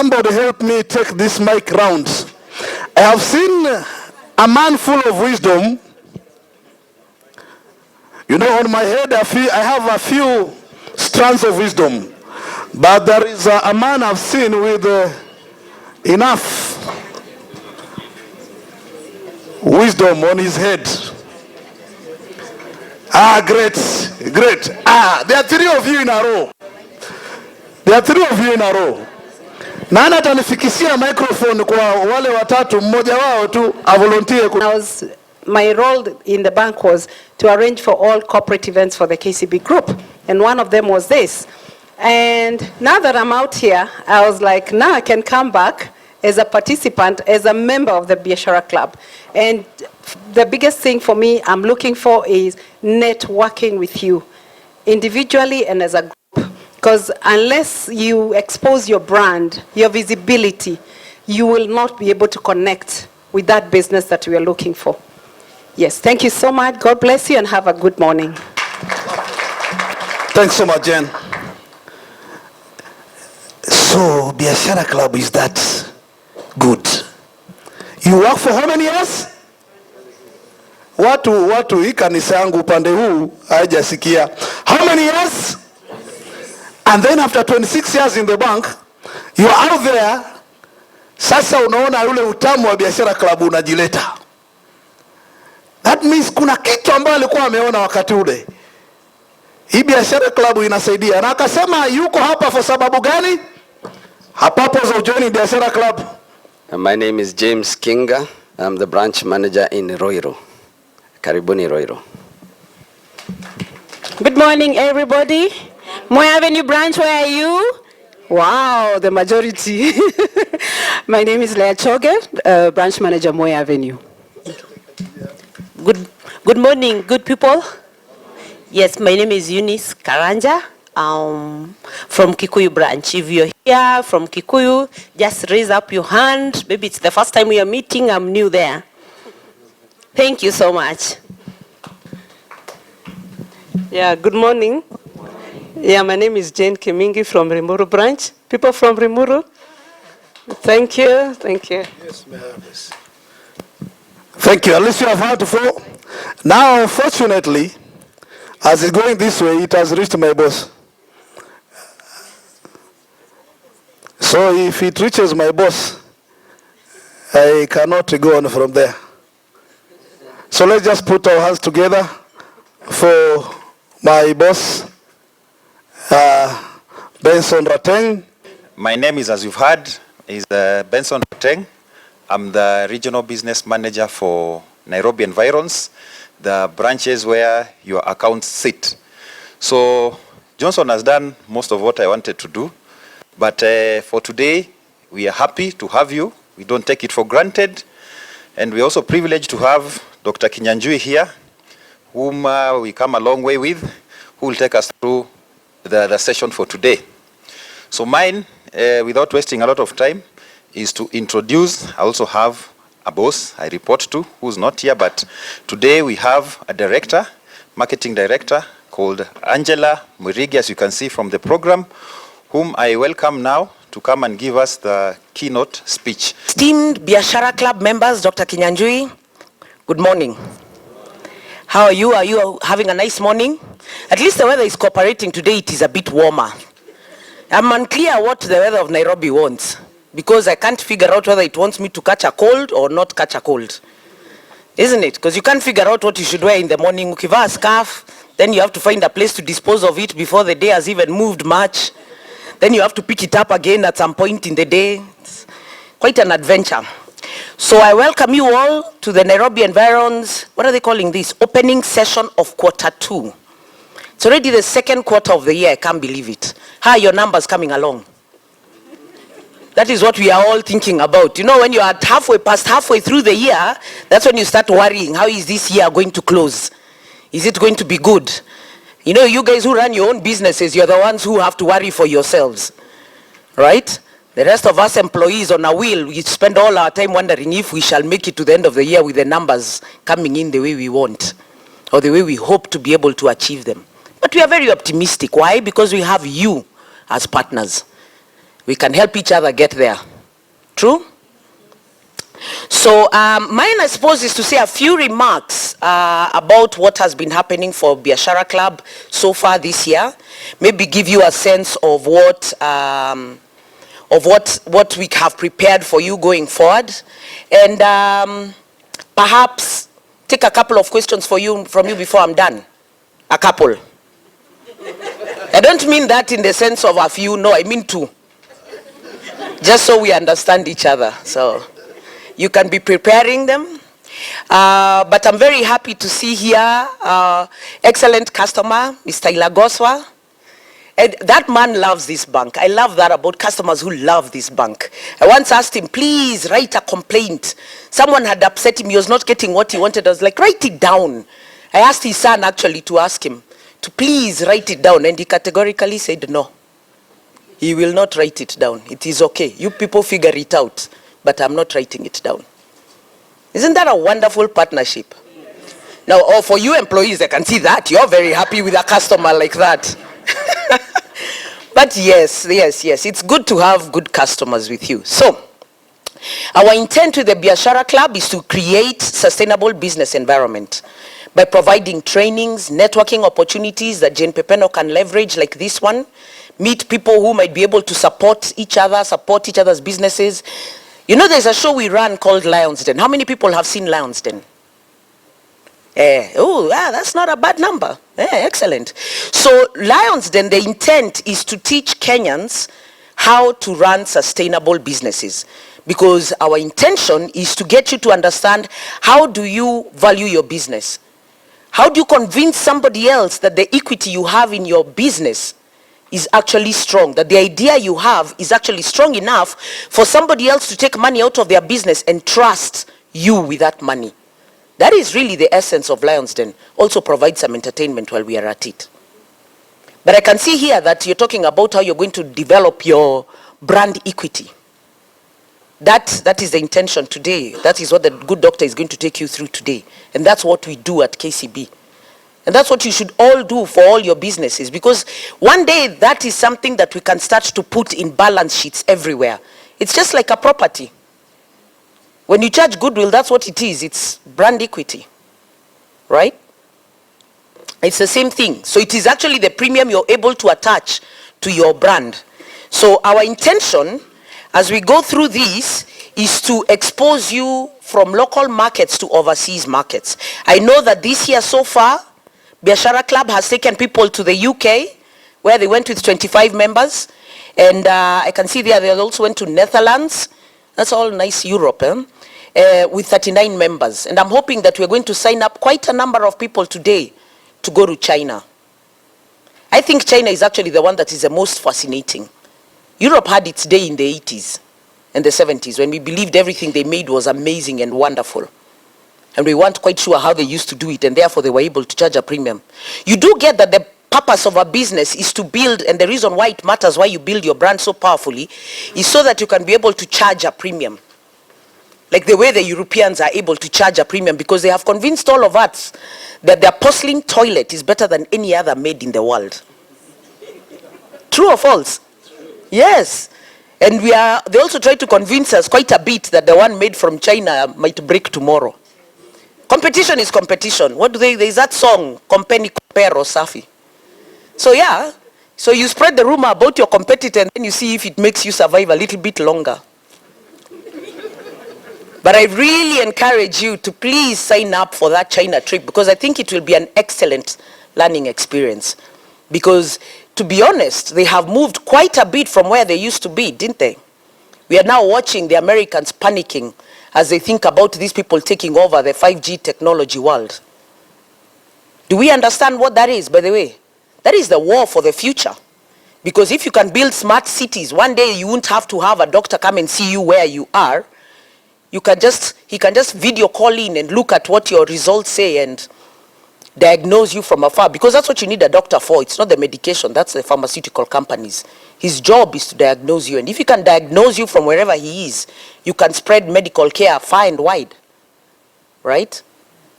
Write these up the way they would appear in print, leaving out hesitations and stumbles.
somebody help me take this mic round. I have seen a man full of wisdom. You know, on my head I have a few strands of wisdom. But there is a man I've seen with enough wisdom on his head. Great. There are three of you in a row. Nani atanifikishia microphone kwa wale watatu, mmoja wao tu a volunteer. My role in the bank was to arrange for all corporate events for the KCB group, and one of them was this. And now that I'm out here, I was like, now I can come back as a participant, as a member of the Biashara club. And the biggest thing for me I'm looking for is networking with you, individually and as a group. Because unless you expose your brand, your visibility, you will not be able to connect with that business that we are looking for. Yes, thank you so much. God bless you and have a good morning. Thanks so much, Jen. So, Biashara Club is that good. You work for how many years? Watu hii kanisa yangu upande huu haijasikia. How many years? And then after 26 years in the bank, you are out there. Sasa unaona yule utamu wa Biashara Club unajileta. That means kuna kitu ambacho alikuwa ameona wakati ule. Hii Biashara Club inasaidia. Na akasema yuko hapa for sababu gani? Her purpose of joining Biashara Club. My name is James Kinga. I'm the branch manager in Roiro. Karibuni Roiro. Good morning, everybody. Moi Avenue branch, where are you? Wow, the majority. My name is Leah Choge, branch manager, Moi Avenue. Good morning, good people. Yes, my name is Eunice Karanja, from Kikuyu branch. If you're here from Kikuyu, just raise up your hand. Maybe it's the first time we are meeting. I'm new there. Thank you so much. Yeah, good morning. Yeah, my name is Jane Kimingi from Rimuru branch. People from Rimuru? Thank you. Yes, ma'am. Thank you. At least you have heard before. Now, unfortunately, as it's going this way, it has reached my boss. So if it reaches my boss, I cannot go on from there. So let's just put our hands together for my boss, Benson Rateng. My name is, as you've heard, is Benson Rateng. I'm the regional business manager for Nairobi Environs, the branches where your accounts sit. So Johnson has done most of what I wanted to do, but for today, we are happy to have you. We don't take it for granted, and we're also privileged to have Dr. Kinyanjui here, whom we come a long way with, who will take us through the session for today. So mine, without wasting a lot of time, is to introduce. I also have a boss I report to, who's not here, but today we have a director, marketing director, called Angela Mwirigi, as you can see from the program, whom I welcome now to come and give us the keynote speech. Esteemed Biashara Club members, Dr. Kinyanjui, good morning. How are you? Are you having a nice morning? At least the weather is cooperating today. It is a bit warmer. I'm unclear what the weather of Nairobi wants, because I can't figure out whether it wants me to catch a cold or not catch a cold. Isn't it? Because you can't figure out what you should wear in the morning. Ukivaa a scarf, then you have to find a place to dispose of it before the day has even moved much. Then you have to pick it up again at some point in the day. It's quite an adventure. So I welcome you all to the Nairobi Environs, what are they calling this? Opening session of Q2. It's already the second quarter of the year, I can't believe it. How are your numbers coming along? That is what we are all thinking about. You know, when you are halfway through the year, that's when you start worrying, how is this year going to close? Is it going to be good? You know, you guys who run your own businesses, you're the ones who have to worry for yourselves, right? The rest of us employees on a wheel, we spend all our time wondering if we shall make it to the end of the year with the numbers coming in the way we want, or the way we hope to be able to achieve them. But we are very optimistic. Why? Because we have you as partners. We can help each other get there. True? So mine, I suppose, is to say a few remarks about what has been happening for Biashara Club so far this year. Maybe give you a sense of what we have prepared for you going forward, and perhaps take a couple of questions from you before I'm done. A couple. I don't mean that in the sense of a few. No, I mean two. Just so we understand each other. So you can be preparing them. But I'm very happy to see here excellent customer, Mr. Ilagoswa. And that man loves this bank. I love that about customers who love this bank. I once asked him, please write a complaint. Someone had upset him. He was not getting what he wanted. I was like, write it down. I asked his son actually to ask him to please write it down. And he categorically said no. He will not write it down. It is okay. You people figure it out. But I'm not writing it down. Isn't that a wonderful partnership? Now, for you employees, I can see that. You're very happy with a customer like that. But yes, it's good to have good customers with you. So, our intent with the Biashara Club is to create sustainable business environment by providing trainings, networking opportunities that Jane Pepeno can leverage like this one, meet people who might be able to support each other, support each other's businesses. You know, there's a show we run called Lion's Den. How many people have seen Lion's Den? That's not a bad number. Excellent. So Lion's Den, the intent is to teach Kenyans how to run sustainable businesses. Because our intention is to get you to understand, how do you value your business? How do you convince somebody else that the equity you have in your business is actually strong, that the idea you have is actually strong enough for somebody else to take money out of their business and trust you with that money? That is really the essence of Lion's Den. Also provide some entertainment while we are at it. But I can see here that you're talking about how you're going to develop your brand equity. That is the intention today. That is what the good doctor is going to take you through today. And that's what we do at KCB. And that's what you should all do for all your businesses. Because one day that is something that we can start to put in balance sheets everywhere. It's just like a property. When you charge goodwill, that's what it is. It's brand equity, right? It's the same thing. So it is actually the premium you're able to attach to your brand. So our intention as we go through this is to expose you from local markets to overseas markets. I know that this year so far, Biashara Club has taken people to the UK, where they went with 25 members. And I can see there they also went to Netherlands. That's all nice Europe, with 39 members. And I'm hoping that we're going to sign up quite a number of people today to go to China. I think China is actually the one that is the most fascinating. Europe had its day in the 80s and the 70s when we believed everything they made was amazing and wonderful. And we weren't quite sure how they used to do it, and therefore they were able to charge a premium. You do get that the purpose of a business is to build, and the reason why it matters, why you build your brand so powerfully, is so that you can be able to charge a premium. Like the way the Europeans are able to charge a premium, because they have convinced all of us that their porcelain toilet is better than any other made in the world. True or false? Yes. And they also try to convince us quite a bit that the one made from China might break tomorrow. Competition is competition. There's that song, Compare or Safi. So yeah, so you spread the rumor about your competitor and then you see if it makes you survive a little bit longer. But I really encourage you to please sign up for that China trip, because I think it will be an excellent learning experience. Because to be honest, they have moved quite a bit from where they used to be, didn't they? We are now watching the Americans panicking as they think about these people taking over the 5G technology world. Do we understand what that is, by the way? That is the war for the future. Because if you can build smart cities, one day you won't have to have a doctor come and see you where you are. He can just video call in and look at what your results say and diagnose you from afar. Because that's what you need a doctor for. It's not the medication. That's the pharmaceutical companies. His job is to diagnose you. And if he can diagnose you from wherever he is, you can spread medical care far and wide. Right?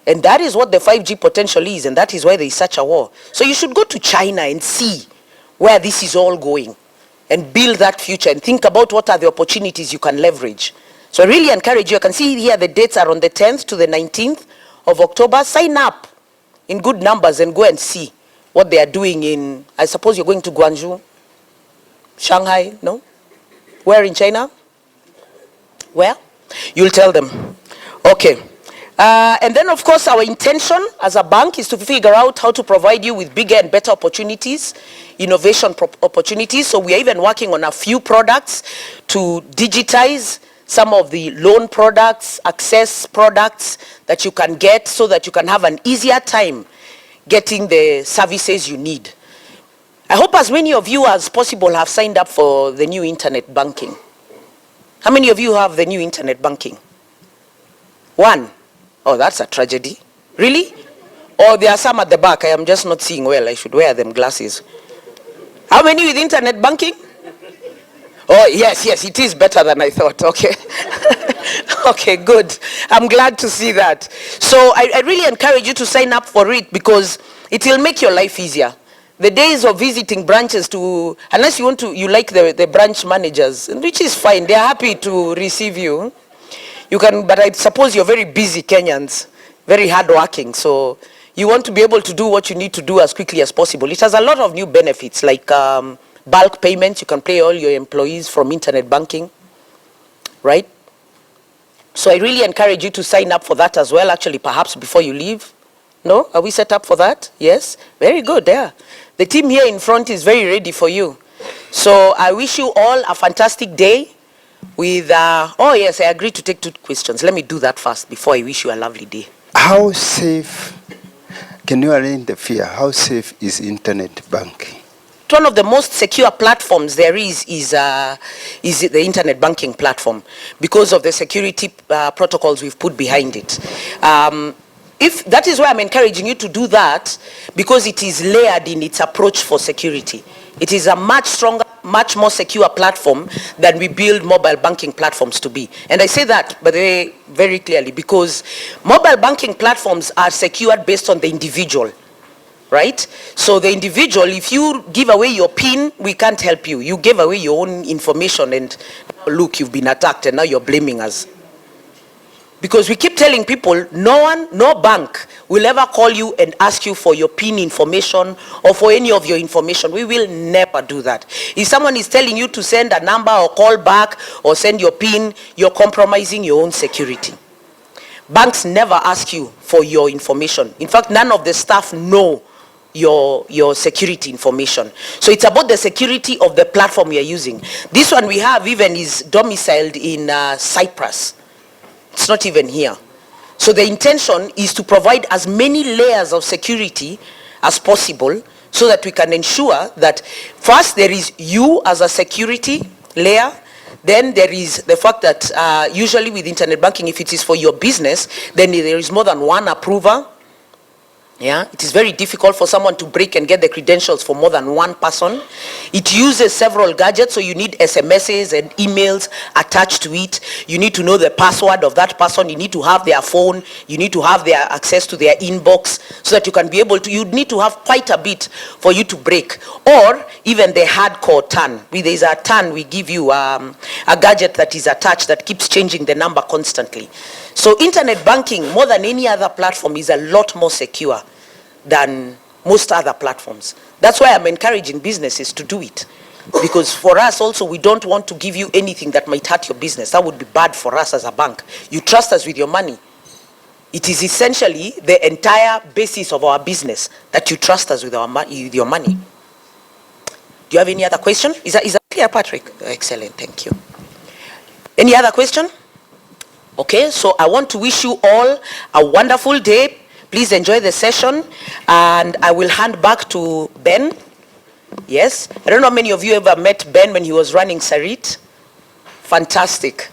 And that is what the 5G potential is. And that is why there is such a war. So you should go to China and see where this is all going. and build that future and think about what are the opportunities you can leverage. So I really encourage you. I can see here the dates are on the 10th to the 19th of October. Sign up in good numbers and go and see what they are doing in, I suppose you're going to Guangzhou, Shanghai, no? Where in China? Where? You'll tell them. Okay. And then, of course, our intention as a bank is to figure out how to provide you with bigger and better opportunities, innovation opportunities. So we are even working on a few products to digitize some of the loan products, access products that you can get so that you can have an easier time getting the services you need. I hope as many of you as possible have signed up for the new internet banking. How many of you have the new internet banking? One. Oh, that's a tragedy. Really? Or there are some at the back. I am just not seeing well. I should wear them glasses. How many with internet banking? Oh, yes, it is better than I thought. Okay. Okay, good. I'm glad to see that. So I really encourage you to sign up for it because it will make your life easier. The days of visiting branches to, unless you want to, you like the branch managers, which is fine. They're happy to receive you. You can, but I suppose you're very busy Kenyans, very hardworking. So you want to be able to do what you need to do as quickly as possible. It has a lot of new benefits like bulk payments. You can pay all your employees from internet banking, right? So I really encourage you to sign up for that as well, actually, perhaps before you leave. No? Are we set up for that? Yes? Very good, there. The team here in front is very ready for you. So I wish you all a fantastic day with, oh yes, I agree to take 2 questions. Let me do that first before I wish you a lovely day. How safe, can you arrange the fear, how safe is internet banking? One of the most secure platforms there is the internet banking platform because of the security protocols we've put behind it. If that is why I'm encouraging you to do that, because it is layered in its approach for security. It is a much stronger, much more secure platform than we build mobile banking platforms to be. And I say that, by the way, very clearly, because mobile banking platforms are secured based on the individual, right? So the individual, if you give away your PIN, we can't help you. You gave away your own information and look, you've been attacked and now you're blaming us. Because we keep telling people, no bank will ever call you and ask you for your PIN information or for any of your information. We will never do that. If someone is telling you to send a number or call back or send your PIN, you're compromising your own security. Banks never ask you for your information. In fact, none of the staff know your security information. So it's about the security of the platform you're using. This one we have even is domiciled in Cyprus. It's not even here. So the intention is to provide as many layers of security as possible so that we can ensure that first there is you as a security layer. Then there is the fact that usually with internet banking, if it is for your business, then there is more than one approver. Yeah, it is very difficult for someone to break and get the credentials for more than one person. It uses several gadgets, so you need SMSs and emails attached to it. You need to know the password of that person. You need to have their phone. You need to have their access to their inbox so that you can be able to, you need to have quite a bit for you to break. Or even the hardcore turn. There is a turn, we give you a gadget that is attached that keeps changing the number constantly. So internet banking, more than any other platform, is a lot more secure than most other platforms. That's why I'm encouraging businesses to do it. Because for us also, we don't want to give you anything that might hurt your business. That would be bad for us as a bank. You trust us with your money. It is essentially the entire basis of our business that you trust us with your money. Do you have any other question? Is that clear, Patrick? Excellent, thank you. Any other question? Okay, so I want to wish you all a wonderful day. Please enjoy the session, and I will hand back to Ben. Yes, I don't know how many of you ever met Ben when he was running Sarit. Fantastic.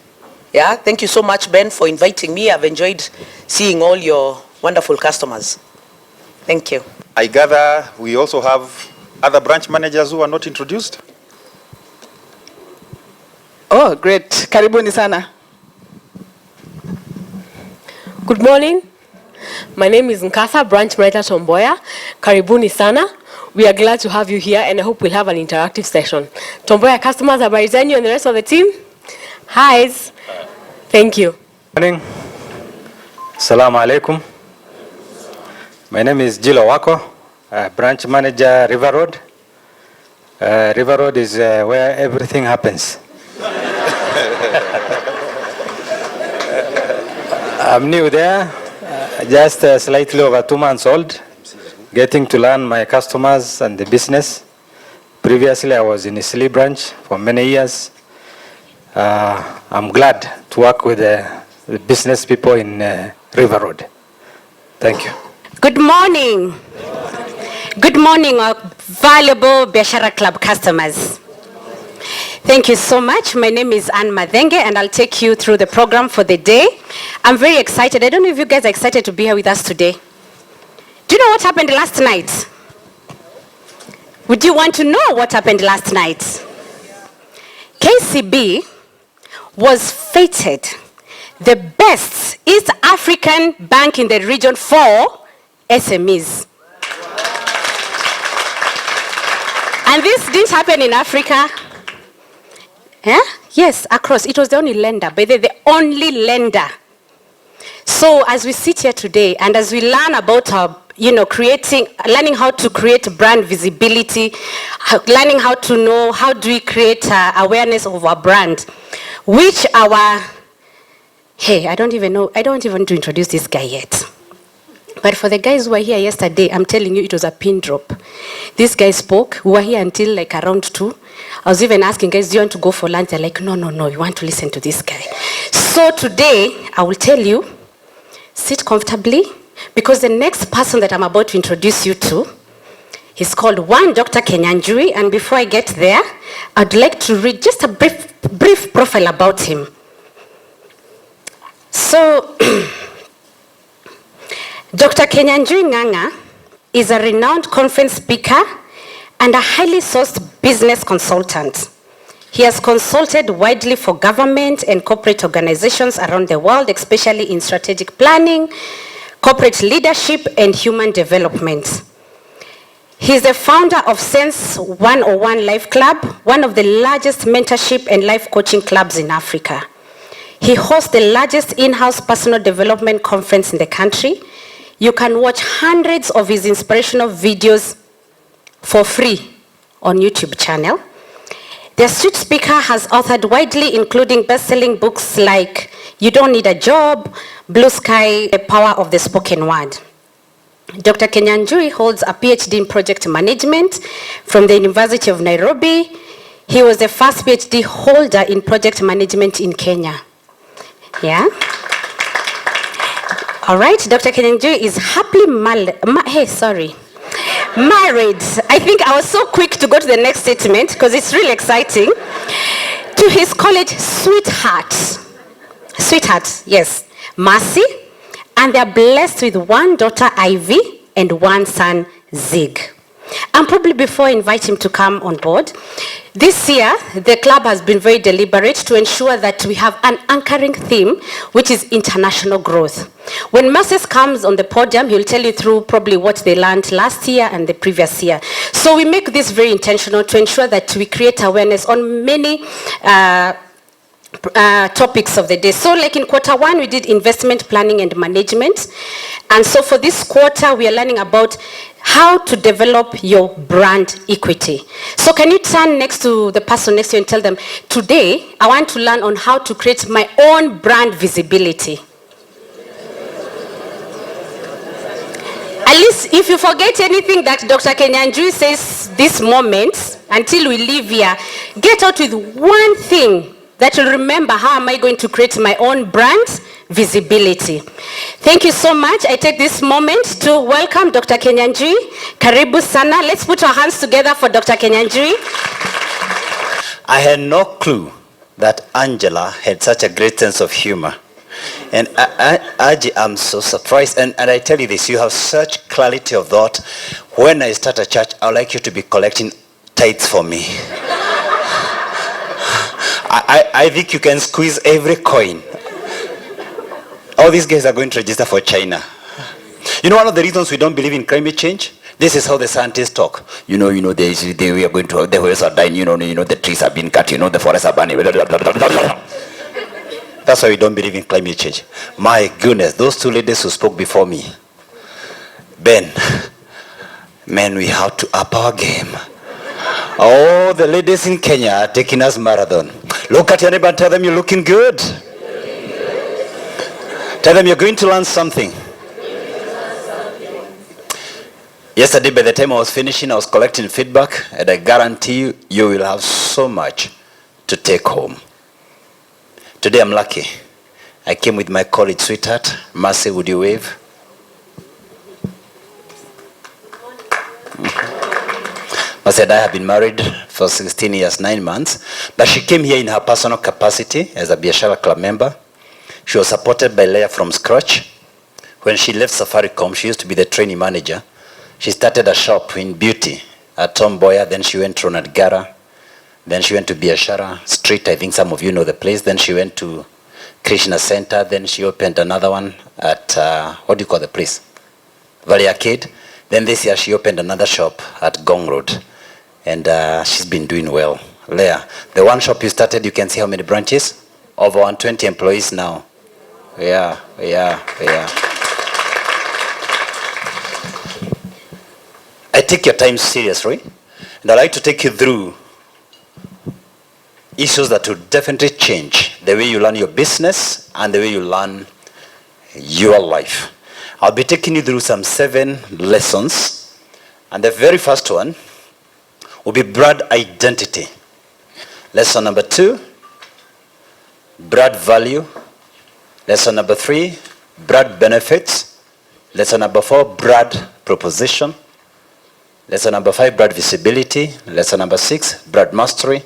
Yeah, thank you so much, Ben, for inviting me. I've enjoyed seeing all your wonderful customers. Thank you. I gather we also have other branch managers who are not introduced. Oh, great. Karibuni sana. Good morning. My name is Nkasa, Branch Manager Tomboya. Karibuni sana. We are glad to have you here, and I hope we'll have an interactive session. Tomboya customers, habari zenyu, and the rest of the team? Hi's. Thank you. Morning. Assalamu alaikum. My name is Jilo Wako, branch manager River Road. River Road is where everything happens. I'm new there, just slightly over 2 months old, getting to learn my customers and the business. Previously, I was in the Isli branch for many years. I'm glad to work with the business people in River Road. Thank you. Good morning. Good morning, our valuable Biashara Club customers. Thank you so much. My name is Anne Madenge, and I'll take you through the program for the day. I'm very excited. I don't know if you guys are excited to be here with us today. Do you know what happened last night? Would you want to know what happened last night? KCB was fated the best East African bank in the region for SMEs. And this didn't happen in Africa. Yeah? Yes, across. It was the only lender, but the only lender. So as we sit here today, and as we learn about our, learning how to create brand visibility, learning how to know how do we create awareness of our brand, which our, hey, I don't even want to introduce this guy yet. But for the guys who were here yesterday, I'm telling you, it was a pin drop. This guy spoke. We were here until like around 2. I was even asking guys, do you want to go for lunch? They're like, no, you want to listen to this guy. So today, I will tell you, sit comfortably, because the next person that I'm about to introduce you to, he's called Dr. Kenyanjui. And before I get there, I'd like to read just a brief profile about him. So, Dr. Kenyanjui Nganga is a renowned conference speaker and a highly sourced business consultant. He has consulted widely for government and corporate organizations around the world, especially in strategic planning, corporate leadership, and human development. He is the founder of Sense 101 Life Club, one of the largest mentorship and life coaching clubs in Africa. He hosts the largest in-house personal development conference in the country. You can watch hundreds of his inspirational videos for free on YouTube channel. The astute speaker has authored widely, including best-selling books like You Don't Need a Job, Blue Sky, The Power of the Spoken Word. Dr. Kenyanjui holds a PhD in project management from the University of Nairobi. He was the first PhD holder in project management in Kenya. Yeah? All right, Dr. Kenyanjui is happily married. I think I was so quick to go to the next statement because it's really exciting. To his college sweetheart, yes, Mercy, and they're blessed with one daughter, Ivy, and one son, Zig. And probably before I invite him to come on board, this year, the club has been very deliberate to ensure that we have an anchoring theme, which is international growth. When Moses comes on the podium, he'll tell you through probably what they learned last year and the previous year. So we make this very intentional to ensure that we create awareness on many topics of the day. So like in Q1, we did investment planning and management. And so for this quarter, we are learning about how to develop your brand equity. So can you turn next to the person next to you and tell them, today, I want to learn on how to create my own brand visibility. At least if you forget anything that Dr. Kenyanjui says this moment, until we leave here, get out with one thing that will remember how am I going to create my own brand visibility. Thank you so much. I take this moment to welcome Dr. Kenyanjui. Karibu sana. Let's put our hands together for Dr. Kenyanjui. I had no clue that Angela had such a great sense of humor. And Aji, I'm so surprised. And I tell you this, you have such clarity of thought. When I start a church, I'd like you to be collecting tithes for me. I think you can squeeze every coin. All these guys are going to register for China. You know one of the reasons we don't believe in climate change? This is how the scientists talk. We are going to, the whales are dying, the trees have been cut, the forests are burning. That's why we don't believe in climate change. My goodness, those two ladies who spoke before me. Ben, man, we have to up our game. Oh, the ladies in Kenya are taking us marathon. Look at your neighbor and tell them you're looking good. Tell them you're going to learn something. Yesterday, by the time I was finishing, I was collecting feedback, and I guarantee you, you will have so much to take home. Today, I'm lucky. I came with my college sweetheart. Mercy, would you wave? Mercy and I have been married for 16 years, 9 months, but she came here in her personal capacity as a Biashara club member. She was supported by Leah from scratch. When she left Safaricom, she used to be the training manager. She started a shop in Beauty at Tom Boyer, then she went to Ronald Gara, then she went to Biashara Street, I think some of you know the place, then she went to Krishna Center, then she opened another one at, what do you call the place? Valley Arcade. Then this year she opened another shop at Gong Road, and she's been doing well. Leah, the one shop you started, you can see how many branches? Over 120 employees now. Yeah. I take your time seriously, and I'd like to take you through issues that will definitely change the way you learn your business and the way you learn your life. I'll be taking you through some 7 lessons, and the very first one will be brand identity. Lesson number 2, brand value. Lesson number 3, brand benefits. Lesson number 4, brand proposition. Lesson number 5, brand visibility. Lesson number 6, brand mastery.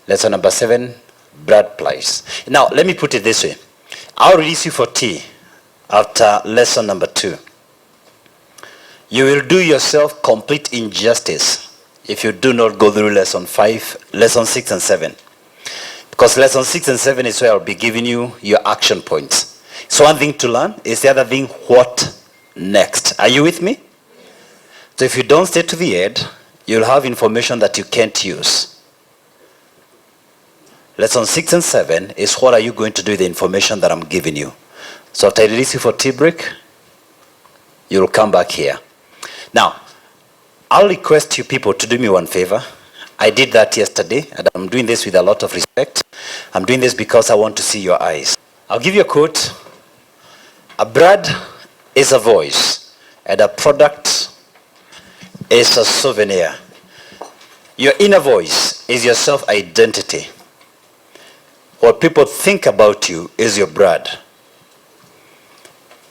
Lesson number 7, brand price. Now, let me put it this way. I'll release you for tea after lesson number 2. You will do yourself complete injustice if you do not go through lesson 5, lesson 6 and 7. Because lesson 6 and 7 is where I'll be giving you your action points. So one thing to learn is the other thing, what next? Are you with me? So if you don't stay to the end, you'll have information that you can't use. Lesson 6 and 7 is what are you going to do with the information that I'm giving you. So after I release you for tea break, you'll come back here. Now, I'll request you people to do me one favor. I did that yesterday, and I'm doing this with a lot of respect. I'm doing this because I want to see your eyes. I'll give you a quote. A brand is a voice, and a product is a souvenir. Your inner voice is your self-identity. What people think about you is your brand.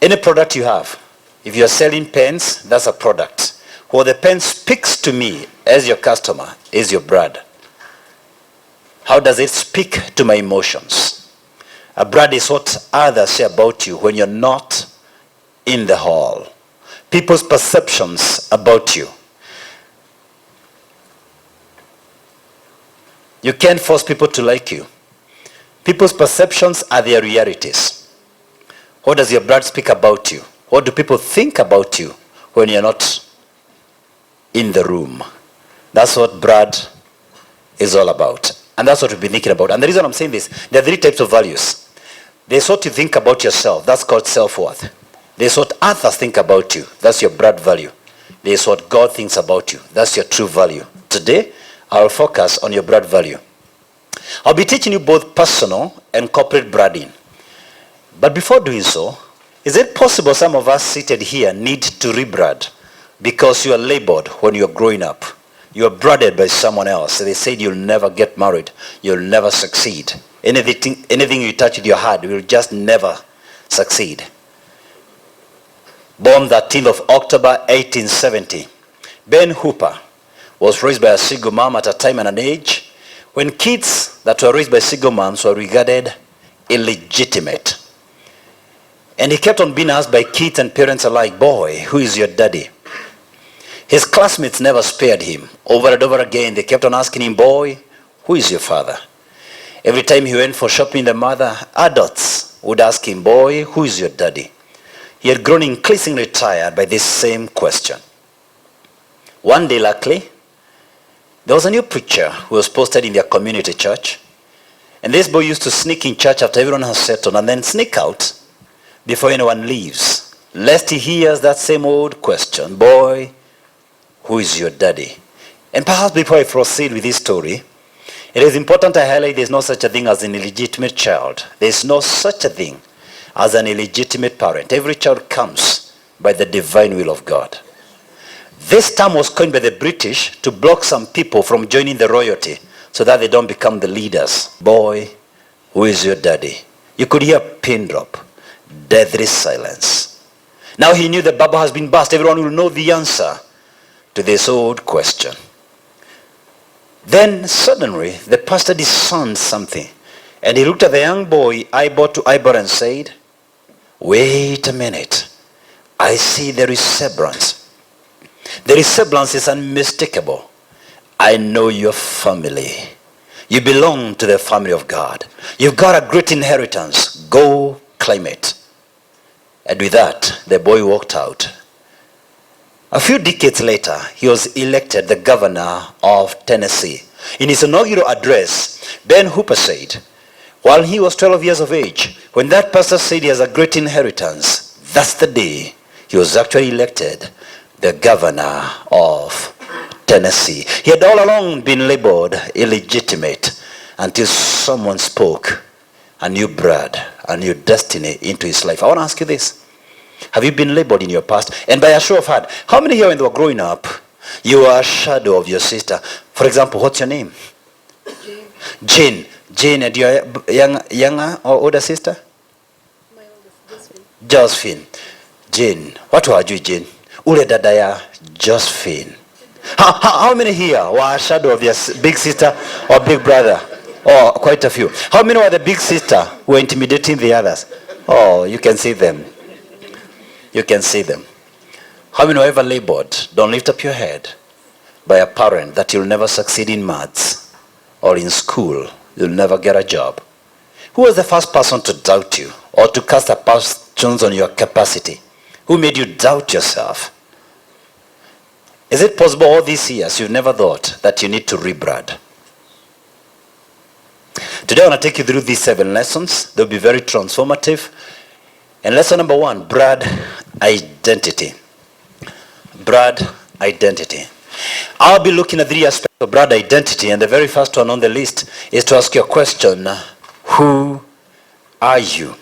Any product you have, if you're selling pens, that's a product. What the pen speaks to me as your customer is your brand. How does it speak to my emotions? A brand is what others say about you when you're not in the hall. People's perceptions about you. You can't force people to like you. People's perceptions are their realities. What does your brand speak about you? What do people think about you when you're not in the room? That's what brand is all about. And that's what we've been thinking about. And the reason I'm saying this, there are 3 types of values. There's what you think about yourself. That's called self-worth. There's what others think about you. That's your brand value. There's what God thinks about you. That's your true value. Today, I'll focus on your brand value. I'll be teaching you both personal and corporate branding. But before doing so, is it possible some of us seated here need to rebrand because you are labeled when you're growing up? You are branded by someone else. They said you'll never get married. You'll never succeed. Anything you touch with your heart will just never succeed. Born 13th of October 1870, Ben Hooper was raised by a single mom at a time and an age when kids that were raised by single moms were regarded illegitimate. And he kept on being asked by kids and parents alike, boy, who is your daddy? His classmates never spared him. Over and over again, they kept on asking him, boy, who is your father? Every time he went for shopping, the mother, adults would ask him, boy, who is your daddy? He had grown increasingly tired by this same question. One day, luckily, there was a new preacher who was posted in their community church. And this boy used to sneak in church after everyone has settled and then sneak out before anyone leaves, lest he hears that same old question, boy, who is your daddy? And perhaps before I proceed with this story, it is important to highlight there's no such a thing as an illegitimate child. There's no such a thing as an illegitimate parent. Every child comes by the divine will of God. This term was coined by the British to block some people from joining the royalty so that they don't become the leaders. Boy, who is your daddy? You could hear a pin drop, deathly silence. Now he knew the bubble has been burst. Everyone will know the answer to this old question. Then suddenly the pastor discerned something, and he looked at the young boy eyeball to eyeball and said, wait a minute, I see the resemblance. The resemblance is unmistakable. I know your family. You belong to the family of God. You've got a great inheritance. Go claim it. And with that, the boy walked out. A few decades later, he was elected the governor of Tennessee. In his inaugural address, Ben Hooper said, while he was 12 years of age, when that pastor said he has a great inheritance, that's the day he was actually elected the governor of Tennessee. He had all along been labeled illegitimate until someone spoke a new blood, a new destiny into his life. I want to ask you this. Have you been labeled in your past? And by a show of hand, how many here when they were growing up, you were a shadow of your sister? For example, what's your name? Jane. Jane, and your younger or older sister? My oldest, Josephine. Josephine. Jane. What were you, Jane? Ule dada ya Josephine. How many here were a shadow of your big sister or big brother? Oh, quite a few. How many were the big sister who were intimidating the others? Oh, you can see them. You can see them. How many were ever labeled? Don't lift up your head by a parent that you'll never succeed in maths or in school. You'll never get a job. Who was the first person to doubt you or to cast aspersions on your capacity? Who made you doubt yourself? Is it possible all these years you've never thought that you need to rebrand? Today I want to take you through these 7 lessons. They'll be very transformative. And lesson number 1, brand identity. Brand identity. I'll be looking at 3 aspects of brand identity, and the very first one on the list is to ask you a question. Who are you?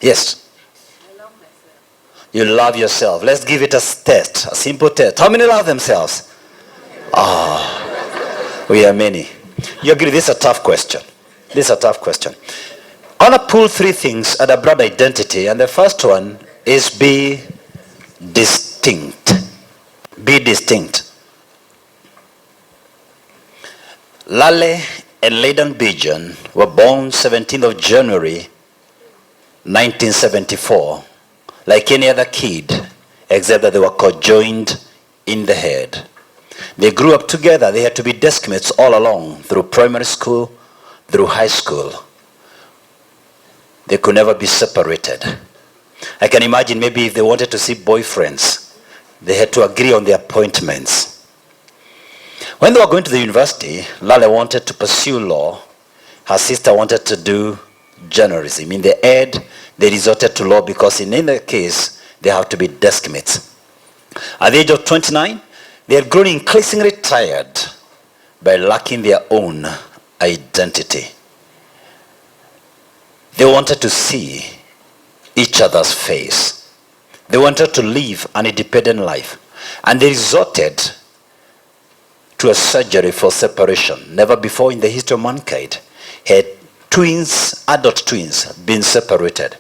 Yes. You love yourself. Let's give it a test, a simple test. How many love themselves? We are many. You agree this is a tough question. This is a tough question. I want to pull 3 things at a brand identity, and the first one is be distinct. Be distinct. Lale and Leighton Bijan were born 17th of January 1974. Like any other kid, except that they were conjoined in the head. They grew up together. They had to be deskmates all along, through primary school, through high school. They could never be separated. I can imagine maybe if they wanted to see boyfriends, they had to agree on the appointments. When they were going to the university, Lale wanted to pursue law. Her sister wanted to do journalism. In the end, they resorted to law because in either case, they have to be deskmates. At the age of 29, they had grown increasingly tired by lacking their own identity. They wanted to see each other's face. They wanted to live an independent life. And they resorted to a surgery for separation. Never before in the history of mankind had twins, adult twins, been separated.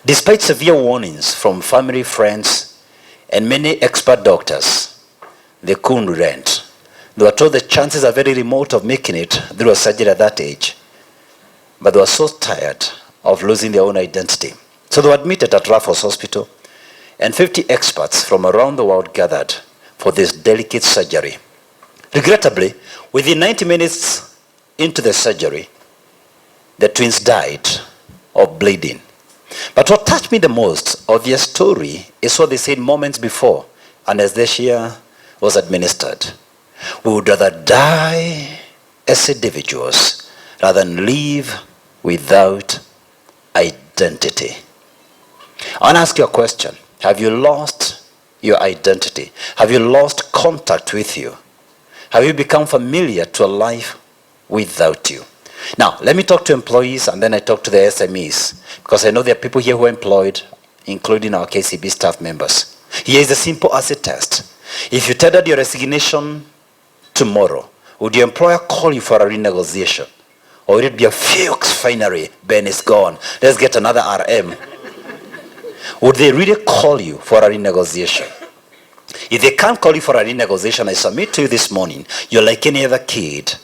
Despite severe warnings from family, friends, and many expert doctors, they couldn't relent. They were told the chances are very remote of making it through a surgery at that age. But they were so tired of losing their own identity. So they were admitted at Raffles Hospital, and 50 experts from around the world gathered for this delicate surgery. Regrettably, within 90 minutes into the surgery, the twins died of bleeding. But what touched me the most of their story is what they said moments before anesthesia was administered. We would rather die as individuals rather than live without identity. I want to ask you a question. Have you lost your identity? Have you lost contact with you? Have you become familiar to a life without you? Now, let me talk to employees and then I talk to the SMEs, because I know there are people here who are employed, including our KCB staff members. Here is a simple asset test. If you tendered your resignation tomorrow, would your employer call you for a renegotiation? Or would it be a fix, finally, Ben is gone, let's get another RM? Would they really call you for a renegotiation? If they can't call you for a renegotiation, I submit to you this morning, you're like any other kid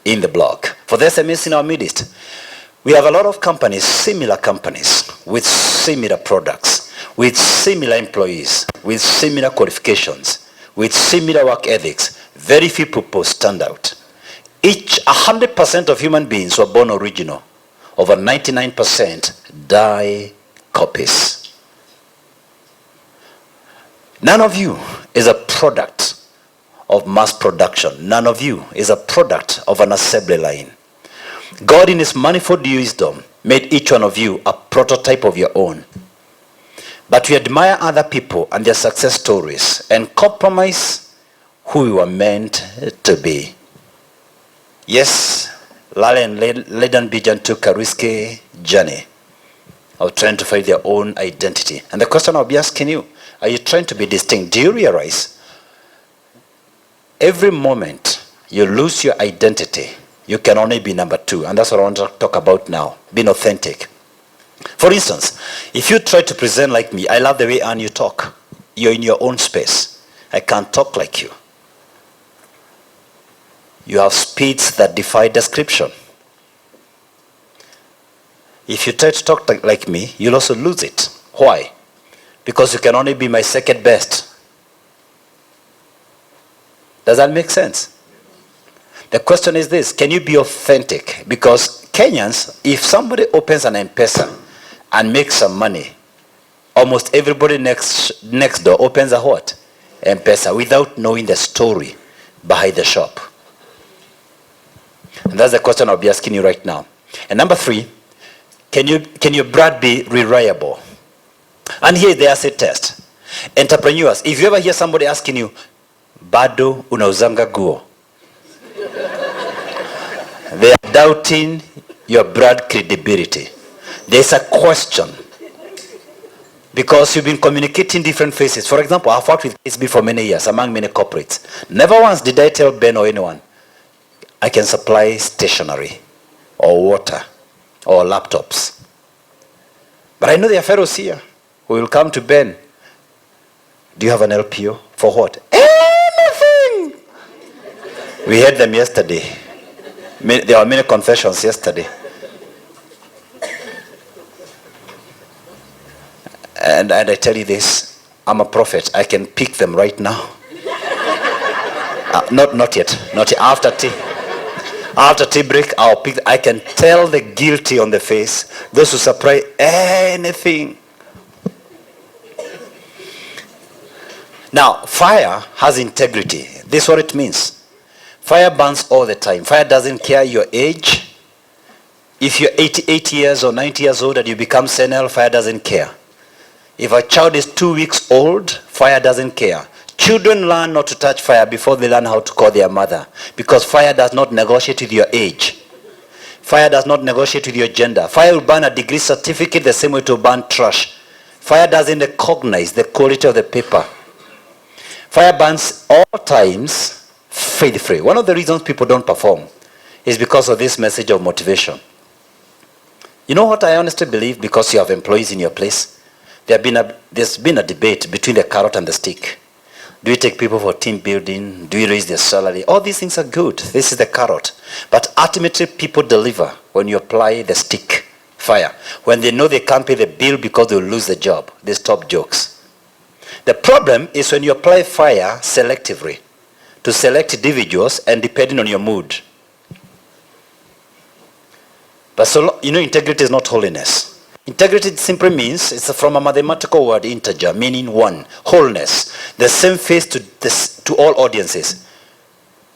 in the block. For the SMEs in our midst, we have a lot of companies, similar companies, with similar products, with similar employees, with similar qualifications, with similar work ethics. Very few people stand out. 100% of human beings were born original. Over 99% die copies. None of you is a product of mass production. None of you is a product of an assembly line. God in his manifold wisdom made each one of you a prototype of your own. But we admire other people and their success stories and compromise who we were meant to be. Yes, Lale and Ledan Bijan took a risky journey of trying to find their own identity. And the question I'll be asking you, are you trying to be distinct? Do you realize every moment you lose your identity, you can only be number two? And that's what I want to talk about now, being authentic. For instance, if you try to present like me, I love the way Anne you talk. You're in your own space. I can't talk like you. You have speeds that defy description. If you try to talk like me, you'll also lose it. Why? Because you can only be my second best. Does that make sense? The question is this: can you be authentic? Because Kenyans, if somebody opens an M-Pesa and makes some money, almost everybody next door opens a what? M-Pesa, without knowing the story behind the shop. And that's the question I'll be asking you right now. And number three, can your brand be reliable? And here is the asset test. Entrepreneurs, if you ever hear somebody asking you, bado unauzanga guo, they are doubting your brand credibility. There's a question. Because you've been communicating different faces. For example, I've worked with KCB for many years, among many corporates. Never once did I tell Ben or anyone, I can supply stationery, or water, or laptops. But I know there are fellows here who will come to Ben. Do you have an LPO? For what? Anything! We had them yesterday. There were many confessions yesterday. And I tell you this, I'm a prophet. I can pick them right now. Not yet. After tea. After tea break, I'll pick. I can tell the guilty on the face. Those who supply anything. Now, fire has integrity. This is what it means. Fire burns all the time. Fire doesn't care your age. If you're 88 years or 90 years old and you become senile, fire doesn't care. If a child is 2 weeks old, fire doesn't care. Children learn not to touch fire before they learn how to call their mother. Because fire does not negotiate with your age. Fire does not negotiate with your gender. Fire will burn a degree certificate the same way to burn trash. Fire doesn't recognize the quality of the paper. Fire burns all times faith-free. One of the reasons people don't perform is because of this message of motivation. You know what I honestly believe? Because you have employees in your place, there's been a debate between the carrot and the stick. Do you take people for team building? Do you raise their salary? All these things are good. This is the carrot. But ultimately, people deliver when you apply the stick, fire. When they know they can't pay the bill because they'll lose the job, they stop jokes. The problem is when you apply fire selectively to select individuals and depending on your mood. But integrity is not holiness. Integrity simply means, it's from a mathematical word, integer, meaning one, wholeness, the same face to all audiences.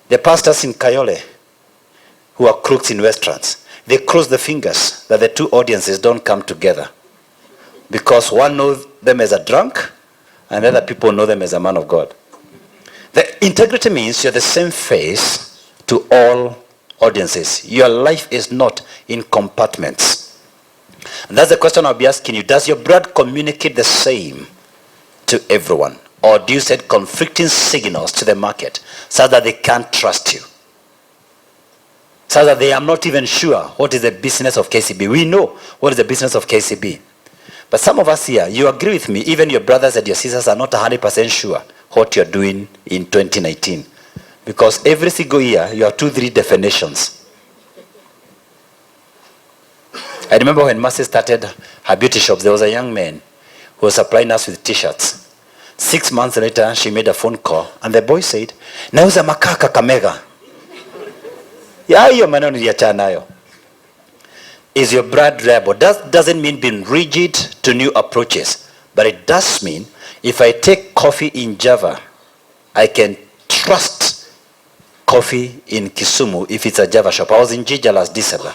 The pastors in Kayole, who are crooks in restaurants, they cross the fingers that the two audiences don't come together, because one knows them as a drunk and other people know them as a man of God. The integrity means you're the same face to all audiences. Your life is not in compartments. And that's the question I'll be asking you. Does your blood communicate the same to everyone? Or do you send conflicting signals to the market so that they can't trust you? So that they are not even sure what is the business of KCB. We know what is the business of KCB. But some of us here, you agree with me, even your brothers and your sisters are not 100% sure what you're doing in 2019. Because every single year, you have 2-3 definitions. I remember when Mercy started her beauty shops, there was a young man who was supplying us with t-shirts. 6 months later, she made a phone call, and the boy said, "Nauza makaka kamega." Ya hiyo maneno niliachana nayo. Is your blood reliable? Doesn't mean being rigid to new approaches, but it does mean if I take coffee in Java, I can trust coffee in Kisumu if it's a Java shop. I was in Jija last December,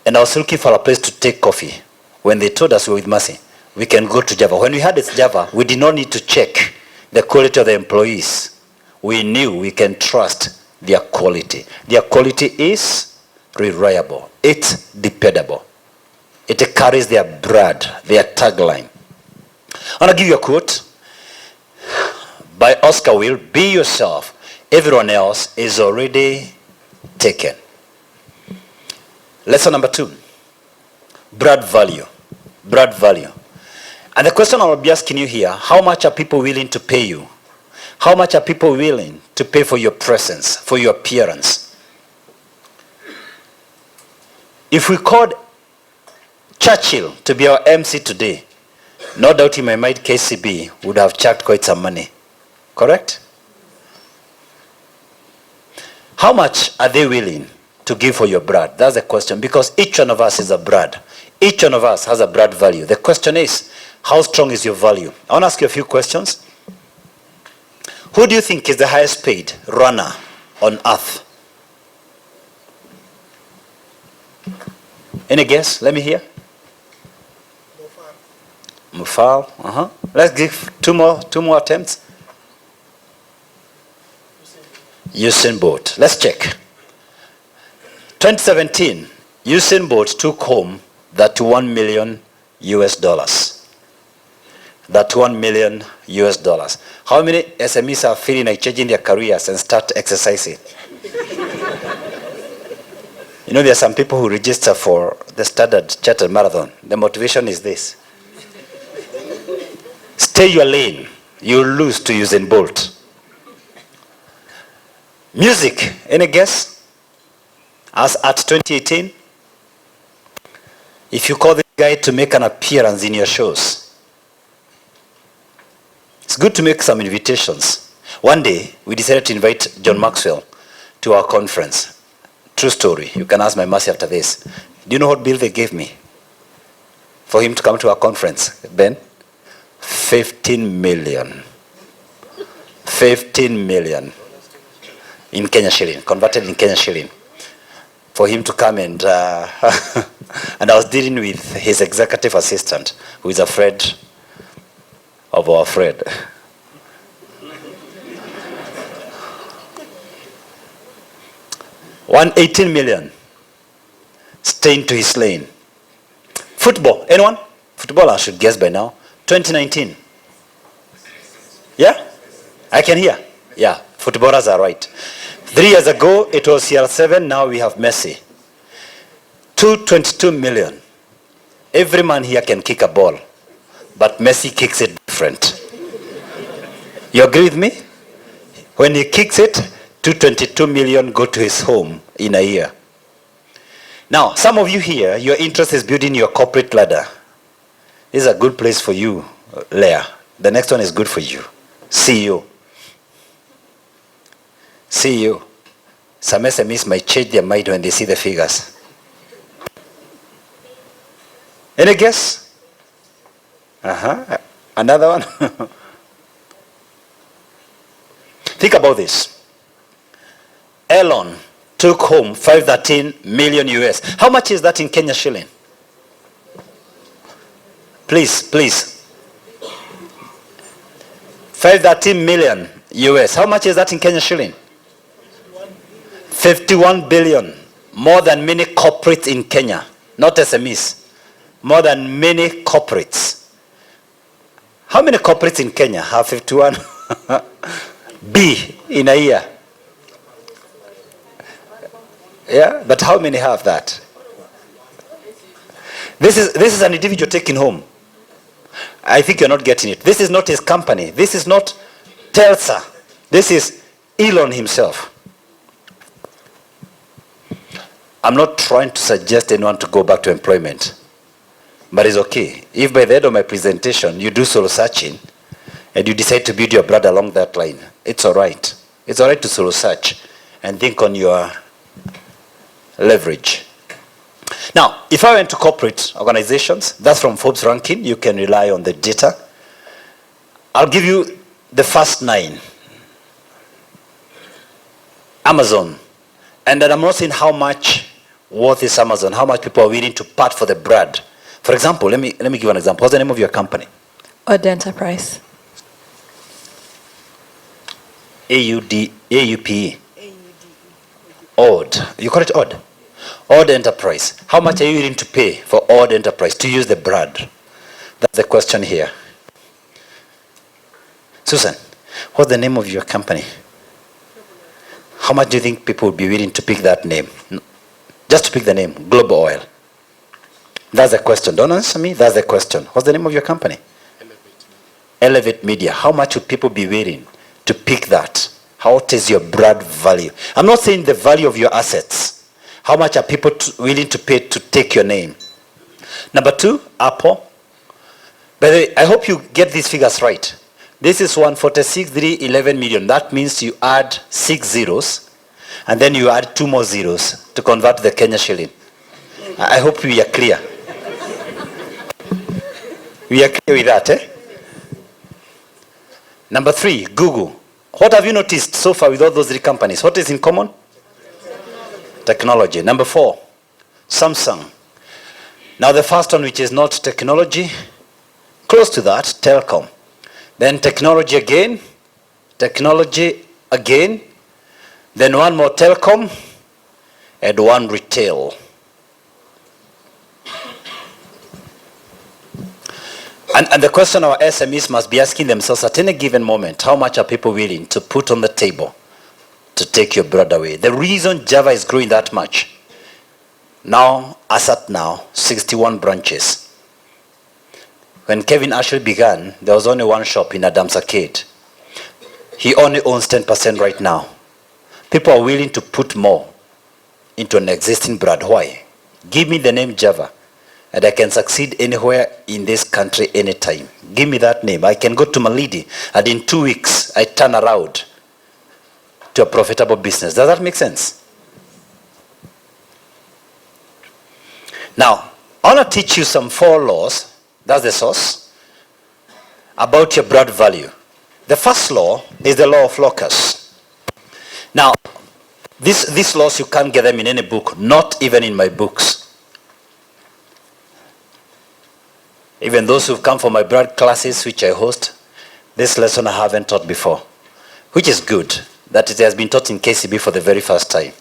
and I was looking for a place to take coffee. When they told us we were with Mercy, we can go to Java. When we had this Java, we did not need to check the quality of the employees. We knew we can trust their quality. Their quality is reliable. It's dependable. It carries their brand, their tagline. I want to give you a quote by Oscar Wilde: "Be yourself. Everyone else is already taken." Lesson number 2. Brand value. Brand value. And the question I will be asking you here, how much are people willing to pay you? How much are people willing to pay for your presence, for your appearance? If we called Churchill to be our MC today, no doubt in my mind KCB would have charged quite some money. Correct? How much are they willing to give for your brand? That's the question, because each one of us is a brand. Each one of us has a brand value. The question is, how strong is your value? I want to ask you a few questions. Who do you think is the highest paid runner on earth? Any guess? Let me hear. Mufal. Let's give two more attempts. Usain Bolt. Let's check. 2017, Usain Bolt took home that $1 million. That $1 million. How many SMEs are feeling like changing their careers and start exercising? You know, there are some people who register for the Standard Chartered Marathon. The motivation is this: stay your lane, you'll lose to Usain Bolt. Music, any guess? As at 2018, if you call this guy to make an appearance in your shows, it's good to make some invitations. One day, we decided to invite John Maxwell to our conference. True story. You can ask my Mercy after this. Do you know what bill they gave me for him to come to our conference, Ben? 15 million. 15 million in Kenya shilling, converted in Kenya shilling, for him to come and and I was dealing with his executive assistant, who is afraid of our Fred. $118 million. Staying to his lane. Football. Anyone? Football, I should guess by now. 2019. Yeah? I can hear. Yeah, footballers are right. 3 years ago, it was CR7. Now we have Messi. 222 million. Every man here can kick a ball, but Messi kicks it different. You agree with me? When he kicks it, 222 million go to his home in a year. Now, some of you here, your interest is building your corporate ladder. This is a good place for you, Leah. The next one is good for you. CEO. CEO. Some SMEs might change their mind when they see the figures. Any guess? Another one? Think about this. Elon took home 513 million US. How much is that in Kenya shilling? Please. 513 million US. How much is that in Kenya shilling? 51 billion. More than many corporates in Kenya. Not SMEs. More than many corporates. How many corporates in Kenya have 51 B in a year? Yeah, but how many have that? This is an individual taking home. I think you're not getting it. This is not his company. This is not Telsa. This is Elon himself. I'm not trying to suggest anyone to go back to employment. But it's okay. If by the end of my presentation you do soul searching and you decide to build your brand along that line, it's all right. It's all right to soul search and think on your leverage. Now, if I went to corporate organizations, that's from Forbes ranking, you can rely on the data. I'll give you the first 9. Amazon. And then I'm not saying how much worth is Amazon, how much people are willing to part for the brand. For example, let me give you an example. What's the name of your company? Odd Enterprise. AUPE. Odd. You call it Odd? Odd Enterprise. How much are you willing to pay for Odd Enterprise to use the brand? That's the question here. Susan, what's the name of your company? How much do you think people would be willing to pick that name? Just to pick the name, Global Oil. That's the question. Don't answer me. That's the question. What's the name of your company? Elevate Media. How much would people be willing to pick that? What is your brand value? I'm not saying the value of your assets. How much are people willing to pay to take your name? Number 2, Apple. By the way, I hope you get these figures right. This is 146,311 million. That means you add 6 zeros, and then you add 2 more zeros to convert to the Kenya shilling. I hope we are clear. We are clear with that, eh? Number 3, Google. What have you noticed so far with all those 3 companies? What is in common? Technology. Number 4, Samsung. Now the first one, which is not technology, close to that, telecom. Then technology again, then one more telecom, and one retail. And the question our SMEs must be asking themselves at any given moment, how much are people willing to put on the table to take your brand away? The reason Java is growing that much, now, as at now, 61 branches. When Kevin Ashley began, there was only one shop in Adams Arcade. He only owns 10% right now. People are willing to put more into an existing brand. Why? Give me the name Java, and I can succeed anywhere in this country anytime. Give me that name. I can go to Malidi, and in 2 weeks, I turn around to a profitable business. Does that make sense? Now, I want to teach you some 4 laws. That's the source. About your brand value. The first law is the law of locus. Now, these laws, you can't get them in any book, not even in my books. Even those who've come for my brand classes, which I host, this lesson I haven't taught before, which is good that it has been taught in KCB for the very first time.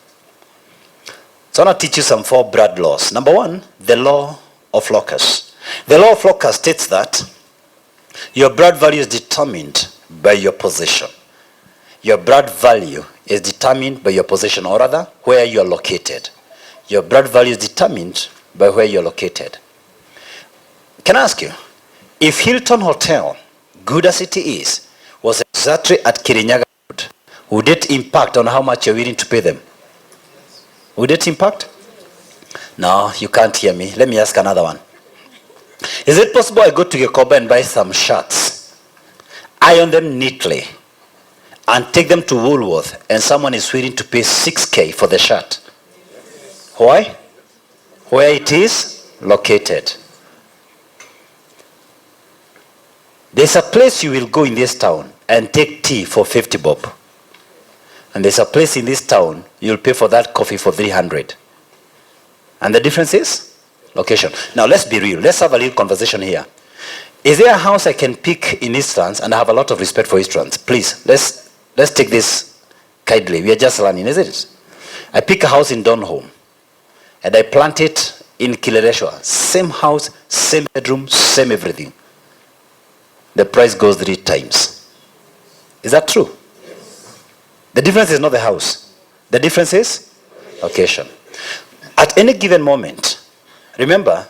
So I want to teach you some 4 brand laws. Number 1, the law of locus. The law of locus states that your brand value is determined by your position. Your brand value is determined by your position, or rather, where you are located. Your brand value is determined by where you are located. Can I ask you, if Hilton Hotel, good as it is, was exactly at Kirinyaga Road, would it impact on how much you're willing to pay them? Would it impact? No, you can't hear me. Let me ask another one. Is it possible I go to Gikoba and buy some shirts, iron them neatly, and take them to Woolworth, and someone is willing to pay 6K for the shirt? Why? Where it is located. There's a place you will go in this town and take tea for 50 bob. And there's a place in this town you'll pay for that coffee for 300. And the difference is location. Now let's be real. Let's have a little conversation here. Is there a house I can pick in Eastlands, and I have a lot of respect for Eastlands? Please, let's take this kindly. We are just learning, isn't it? I pick a house in Donholm, and I plant it in Kilereshwa. Same house, same bedroom, same everything. The price goes 3 times. Is that true? Yes. The difference is not the house. The difference is location. At any given moment, remember,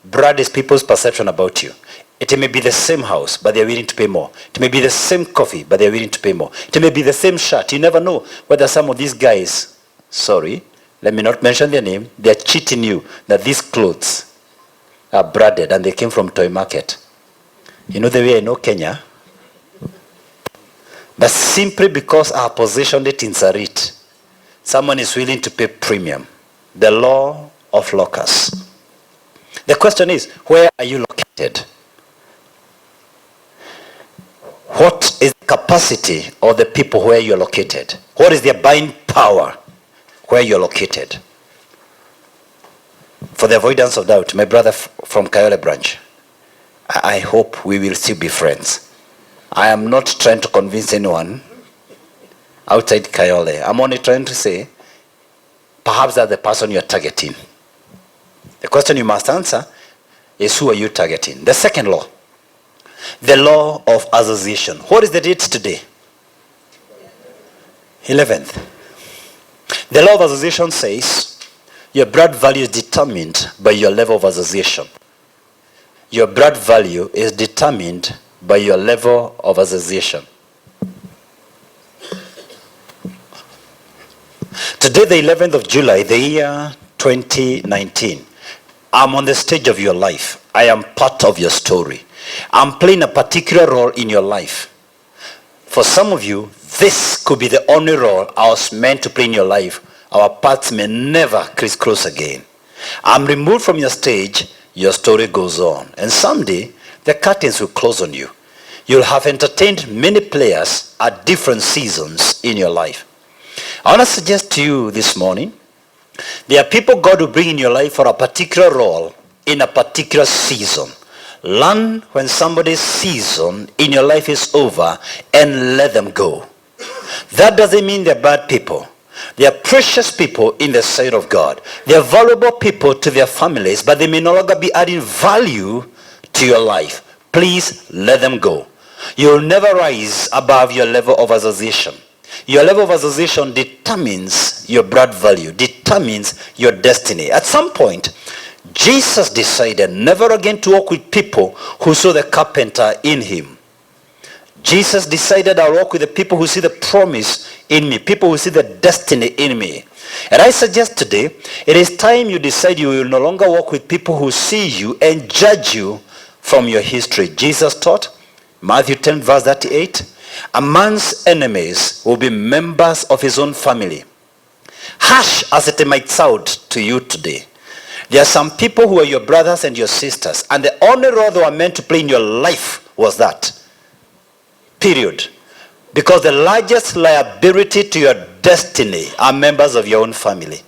Brad is people's perception about you. It may be the same house, but they're willing to pay more. It may be the same coffee, but they're willing to pay more. It may be the same shirt. You never know whether some of these guys, sorry, let me not mention their name, they're cheating you that these clothes are branded and they came from Toy Market. You know the way I know Kenya? But simply because I positioned it in Sarit, someone is willing to pay premium. The law of locus. The question is, where are you located? What is the capacity of the people where you're located? What is their buying power where you're located? For the avoidance of doubt, my brother from Kayole branch, I hope we will still be friends. I am not trying to convince anyone outside Kayole. I'm only trying to say, perhaps that's the person you're targeting. The question you must answer is, who are you targeting? The second law, the law of association. What is the date today? 11th. The law of association says your blood value is determined by your level of association. Your blood value is determined by your level of association. Today, the 11th of July, the year 2019, I'm on the stage of your life. I am part of your story. I'm playing a particular role in your life. For some of you, this could be the only role I was meant to play in your life. Our paths may never crisscross again. I'm removed from your stage, your story goes on. And someday, the curtains will close on you. You'll have entertained many players at different seasons in your life. I want to suggest to you this morning, there are people God will bring in your life for a particular role in a particular season. Learn when somebody's season in your life is over and let them go. That doesn't mean they're bad people. They are precious people in the sight of God. They are valuable people to their families, but they may no longer be adding value to your life. Please let them go. You'll never rise above your level of association. Your level of association determines your blood value, determines your destiny. At some point, Jesus decided never again to walk with people who saw the carpenter in him. Jesus decided I'll walk with the people who see the promise in me, people who see the destiny in me. And I suggest today, it is time you decide you will no longer walk with people who see you and judge you from your history. Jesus taught, Matthew 10 verse 38, a man's enemies will be members of his own family. Harsh as it might sound to you today, there are some people who are your brothers and your sisters, and the only role they were meant to play in your life was that. Period. Because the largest liability to your destiny are members of your own family.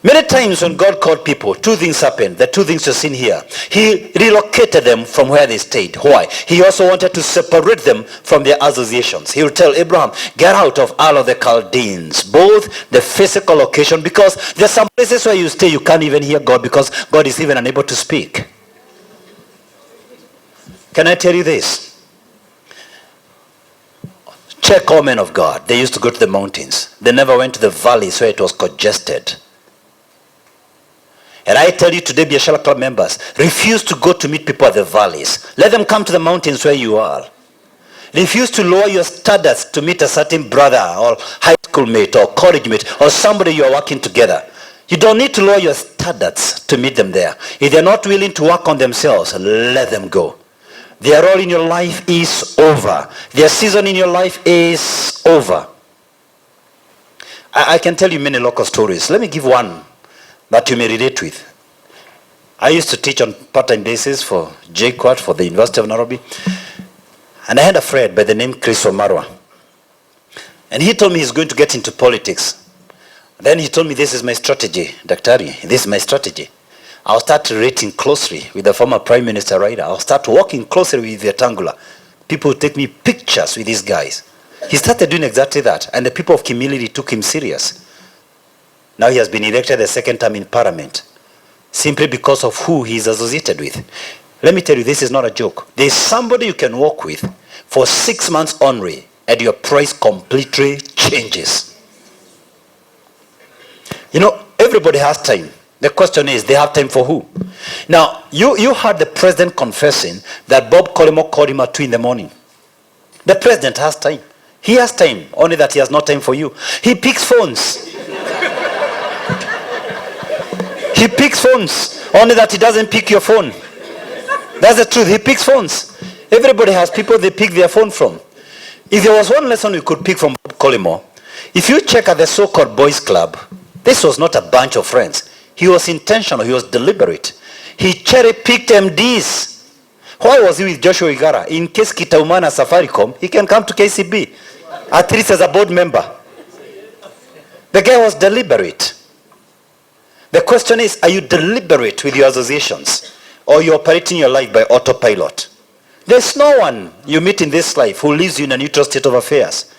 Many times when God called people, 2 things happened. The 2 things you've seen here. He relocated them from where they stayed. Why? He also wanted to separate them from their associations. He would tell Abraham, get out of all of the Chaldeans, both the physical location, because there's some places where you stay, you can't even hear God because God is even unable to speak. Can I tell you this? Check all men of God. They used to go to the mountains. They never went to the valleys where it was congested. And I tell you today, Biashara Club members, refuse to go to meet people at the valleys. Let them come to the mountains where you are. Refuse to lower your standards to meet a certain brother or high school mate or college mate or somebody you are working together. You don't need to lower your standards to meet them there. If they're not willing to work on themselves, let them go. Their role in your life is over. Their season in your life is over. I can tell you many local stories. Let me give one that you may relate with. I used to teach on part-time basis for JQuat for the University of Nairobi. And I had a friend by the name Chris Omarwa. And he told me he's going to get into politics. Then he told me, this is my strategy, Daktari, this is my strategy. I'll start relating closely with the former Prime Minister Raila. I'll start working closely with Vetangula. People take me pictures with these guys. He started doing exactly that, and the people of Kimilili took him serious. Now he has been elected the second time in Parliament, simply because of who he is associated with. Let me tell you, this is not a joke. There is somebody you can work with for 6 months only, and your price completely changes. You know, everybody has time. The question is, they have time for who? Now, you heard the president confessing that Bob Collymore called him at 2 in the morning. The president has time. He has time, only that he has no time for you. He picks phones. He picks phones, only that he doesn't pick your phone. That's the truth. He picks phones. Everybody has people they pick their phone from. If there was one lesson we could pick from Bob Collymore, if you check at the so-called boys club, this was not a bunch of friends. He was intentional. He was deliberate. He cherry-picked MDs. Why was he with Joshua Igara? In case Kitaumana Safaricom, he can come to KCB, at least as a board member. The guy was deliberate. The question is, are you deliberate with your associations, or you operating your life by autopilot? There's no one you meet in this life who leaves you in a neutral state of affairs.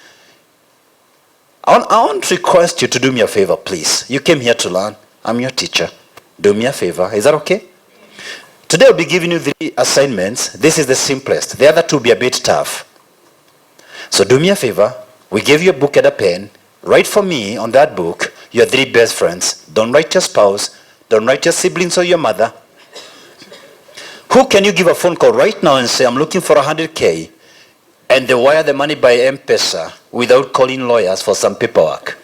I want to request you to do me a favor, please. You came here to learn. I'm your teacher. Do me a favor. Is that okay? Today I'll be giving you 3 assignments. This is the simplest. The other 2 will be a bit tough. So do me a favor. We give you a book and a pen. Write for me on that book your 3 best friends. Don't write your spouse. Don't write your siblings or your mother. Who can you give a phone call right now and say, I'm looking for 100K, and they wire the money by M-Pesa without calling lawyers for some paperwork?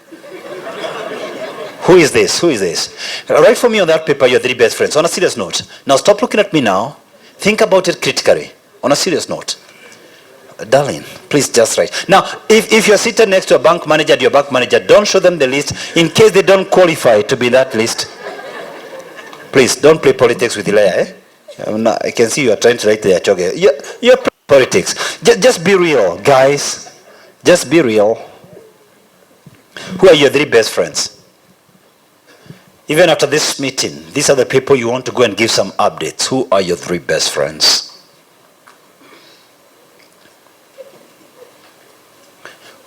Who is this? Who is this? Write for me on that paper your 3 best friends. On a serious note. Now stop looking at me now. Think about it critically. On a serious note. Darling, please just write. Now, if you're seated next to a bank manager and your bank manager, don't show them the list in case they don't qualify to be in that list. Please, don't play politics with Ilaya, eh? I can see you are trying to write the choge. You're playing politics. Just be real, guys. Just be real. Who are your 3 best friends? Even after this meeting, these are the people you want to go and give some updates. Who are your 3 best friends?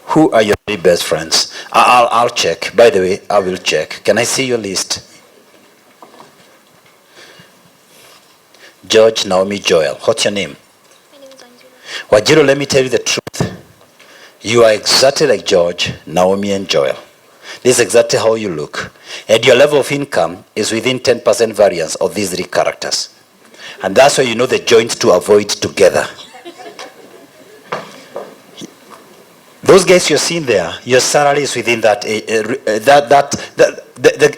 Who are your 3 best friends? I'll check. By the way, I will check. Can I see your list? George, Naomi, Joel. What's your name? My name is Anjula. Wajiro, let me tell you the truth. You are exactly like George, Naomi, and Joel. This is exactly how you look. And your level of income is within 10% variance of these 3 characters. And that's why you know the joints to avoid together. Those guys you're seeing there, your salary is within that,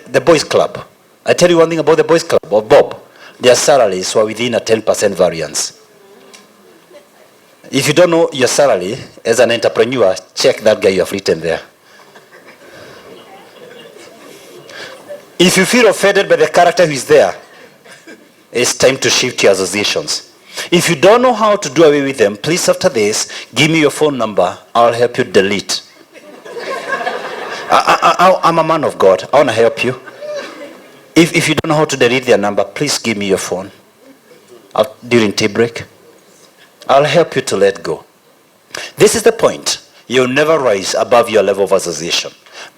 the boys club. I tell you one thing about the boys club, or Bob. Their salaries were within a 10% variance. If you don't know your salary as an entrepreneur, check that guy you have written there. If you feel offended by the character who is there, it's time to shift your associations. If you don't know how to do away with them, please after this, give me your phone number. I'll help you delete. I'm a man of God. I want to help you. If you don't know how to delete their number, please give me your phone during tea break. I'll help you to let go. This is the point. You'll never rise above your level of association.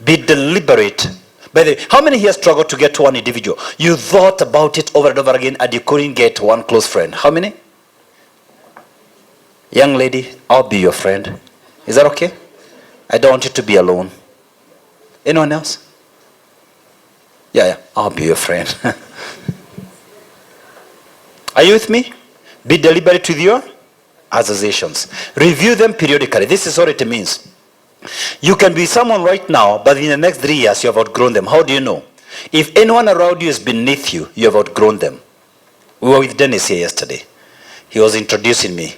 Be deliberate. By the way, how many here struggled to get to one individual? You thought about it over and over again and you couldn't get one close friend. How many? Young lady, I'll be your friend. Is that okay? I don't want you to be alone. Anyone else? Yeah, I'll be your friend. Are you with me? Be deliberate with your associations. Review them periodically. This is what it means. You can be someone right now, but in the next 3 years, you have outgrown them. How do you know? If anyone around you is beneath you, you have outgrown them. We were with Dennis here yesterday. He was introducing me.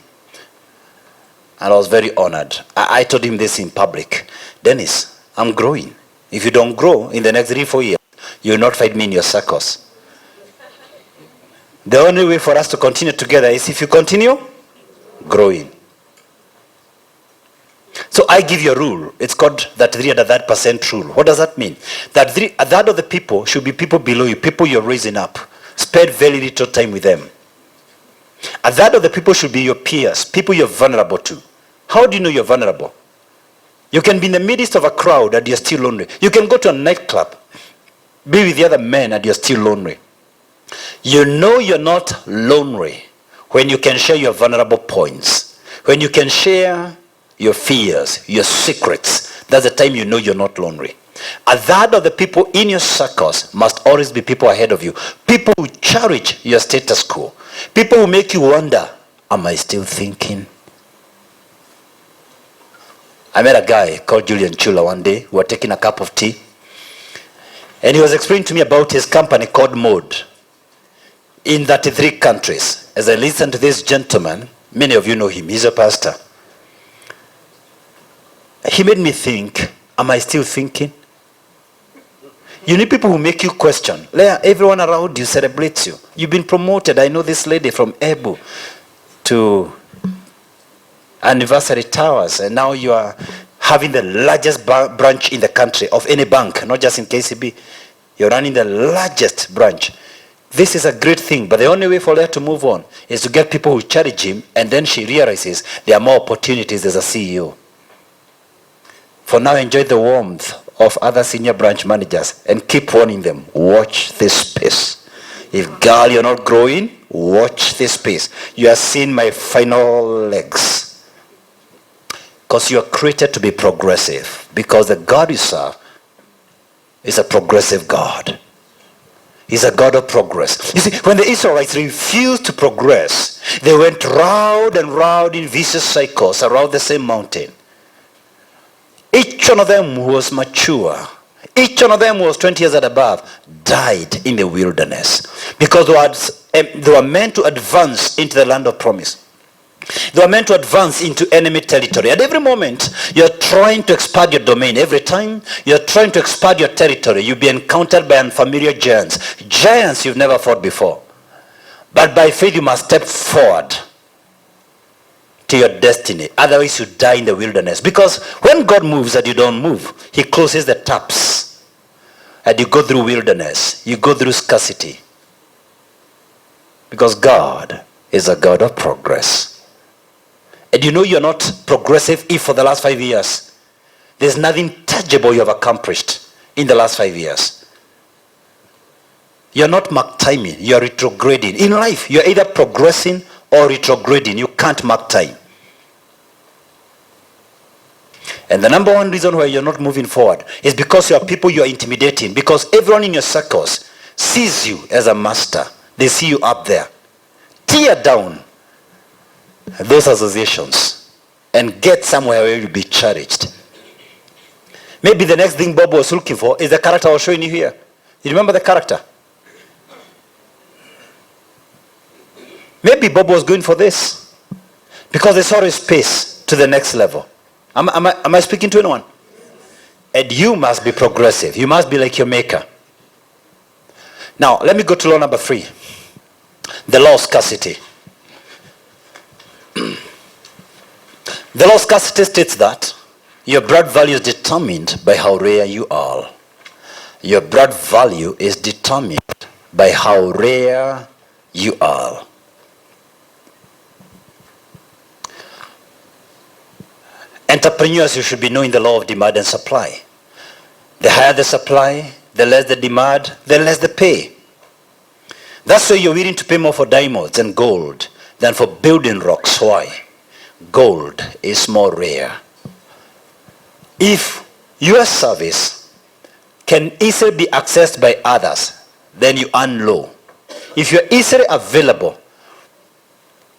And I was very honored. I told him this in public. Dennis, I'm growing. If you don't grow in the next 3-4 years, you will not find me in your circles. The only way for us to continue together is if you continue growing. So I give you a rule. It's called that 3% rule. What does that mean? That a third of the people should be people below you, people you're raising up. Spend very little time with them. A third of the people should be your peers, people you're vulnerable to. How do you know you're vulnerable? You can be in the midst of a crowd and you're still lonely. You can go to a nightclub, be with the other men and you're still lonely. You know you're not lonely when you can share your vulnerable points, when you can share your fears, your secrets. That's the time you know you're not lonely. A third of the people in your circles must always be people ahead of you. People who cherish your status quo. People who make you wonder, am I still thinking? I met a guy called Julian Chula one day. We were taking a cup of tea. And he was explaining to me about his company called Mode in 33 countries. As I listened to this gentleman, many of you know him, he's a pastor. He made me think, am I still thinking? You need people who make you question. Everyone around you celebrates you. You've been promoted. I know this lady from Ebu to Anniversary Towers, and now you are having the largest branch in the country of any bank, not just in KCB. You're running the largest branch. This is a great thing, but the only way for her to move on is to get people who challenge him, and then she realizes there are more opportunities as a CEO. For now, enjoy the warmth of other senior branch managers and keep warning them, watch this space. If girl, you're not growing, watch this space. You are seeing my final legs. Because you are created to be progressive. Because the God you serve is a progressive God. He's a God of progress. You see, when the Israelites refused to progress, they went round and round in vicious cycles around the same mountain. Each one of them who was mature, each one of them who was 20 years and above, died in the wilderness. Because they were meant to advance into the land of promise. They were meant to advance into enemy territory. At every moment, you're trying to expand your domain. Every time you're trying to expand your territory, you'll be encountered by unfamiliar giants. Giants you've never fought before. But by faith, you must step forward to your destiny. Otherwise, you die in the wilderness. Because when God moves and you don't move, he closes the taps. And you go through wilderness. You go through scarcity. Because God is a God of progress. And you know you're not progressive if for the last 5 years, there's nothing tangible you have accomplished in the last 5 years. You're not mark timing, you're retrograding. In life, you're either progressing or retrograding. You can't mark time. And the number one reason why you're not moving forward is because you are people you are intimidating. Because everyone in your circles sees you as a master. They see you up there. Tear down those associations and get somewhere where you'll be cherished. Maybe the next thing Bob was looking for is the character I was showing you here. You remember the character? Maybe Bob was going for this because they saw his space to the next level. Am I speaking to anyone? And you must be progressive. You must be like your maker. Now, let me go to law number 3. The law of scarcity. The law of scarcity states that your blood value is determined by how rare you are. Your blood value is determined by how rare you are. Entrepreneurs, you should be knowing the law of demand and supply. The higher the supply, the less the demand, the less the pay. That's why you're willing to pay more for diamonds and gold than for building rocks. Why? Gold is more rare. If your service can easily be accessed by others, then you earn low. If you're easily available,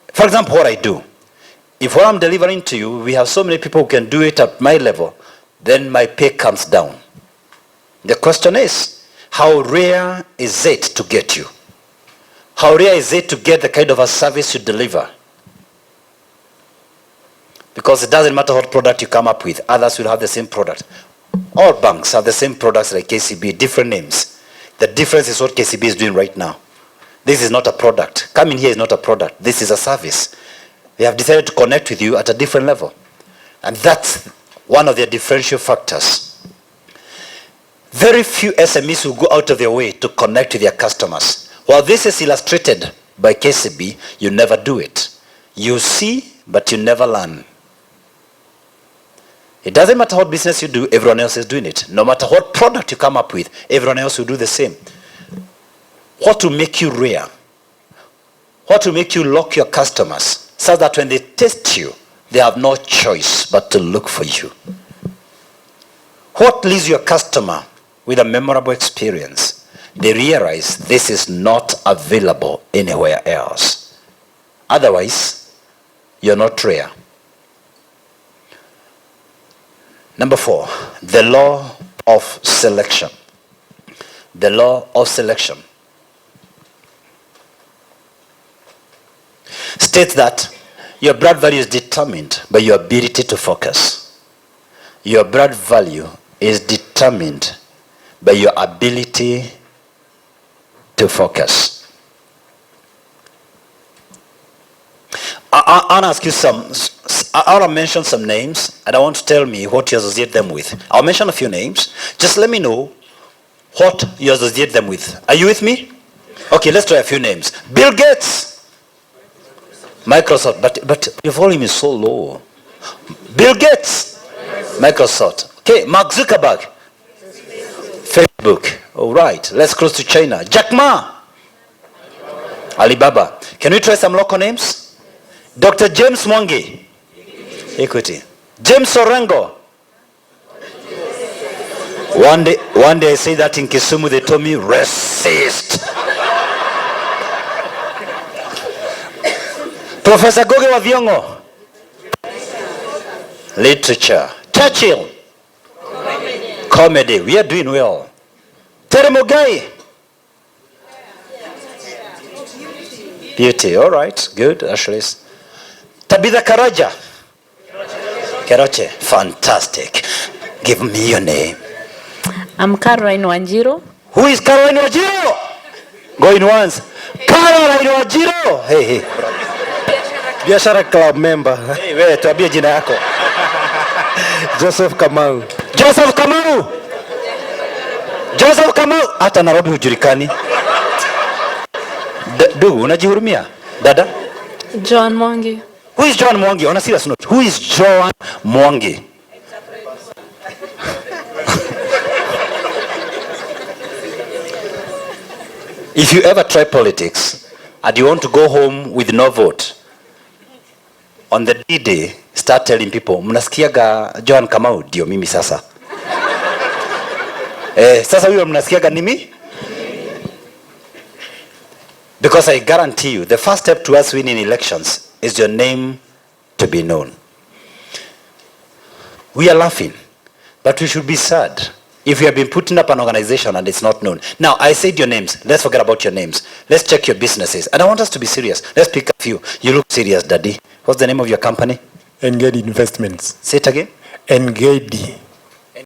for example, what I do, if what I'm delivering to you, we have so many people who can do it at my level, then my pay comes down. The question is, how rare is it to get you? How rare is it to get the kind of a service you deliver? Because it doesn't matter what product you come up with, others will have the same product. All banks have the same products like KCB, different names. The difference is what KCB is doing right now. This is not a product. Coming here is not a product. This is a service. They have decided to connect with you at a different level. And that's one of their differential factors. Very few SMEs will go out of their way to connect with their customers. While this is illustrated by KCB, you never do it. You see, but you never learn. It doesn't matter what business you do, everyone else is doing it. No matter what product you come up with, everyone else will do the same. What will make you rare? What will make you lock your customers so that when they test you, they have no choice but to look for you? What leaves your customer with a memorable experience? They realize this is not available anywhere else. Otherwise, you're not rare. Number 4, the law of selection. The law of selection states that your brand value is determined by your ability to focus. Your brand value is determined by your ability to focus. I want to ask you I want to mention some names, and I want to tell me what you associate them with. I'll mention a few names. Just let me know what you associate them with. Are you with me? Okay, let's try a few names. Bill Gates. Microsoft, but your volume is so low. Bill Gates. Microsoft. Okay, Mark Zuckerberg. Facebook. All right, let's close to China. Jack Ma. Alibaba. Can we try some local names? Dr. James Mwangi. Equity. James Orengo. One day I say that in Kisumu, they told me, racist. Professor Goge Waviongo. Literature. Churchill. Comedy. We are doing well. Terry Mugai. Beauty. All right. Good. Actually. Tabitha Karaja. Keroche. Fantastic. Give me your name. I'm Caroline Wanjiro. Who is Caroline Wanjiro? Going once. Caroline Wanjiro. Hey. Biashara club member. Hey, wewe tuambie jina yako. Joseph Kamau. Joseph Kamau. Joseph Kamau. Hata Nairobi hujulikani. Unajihurumia? Dada? John Mwangi. Who is John Mwangi? On a serious note, who is John Mwangi? If you ever try politics and you want to go home with no vote, on the D-Day, start telling people, mnasikiaga John Kamau, ndio mimi sasa. Sasa huyo mnasikiaga nimi? Because I guarantee you, the first step to us winning elections is your name to be known. We are laughing, but we should be sad if you have been putting up an organization and it's not known. Now, I said your names. Let's forget about your names. Let's check your businesses. And I want us to be serious. Let's pick a few. You look serious, Daddy. What's the name of your company? Engedi Investments. Say it again. Engedi.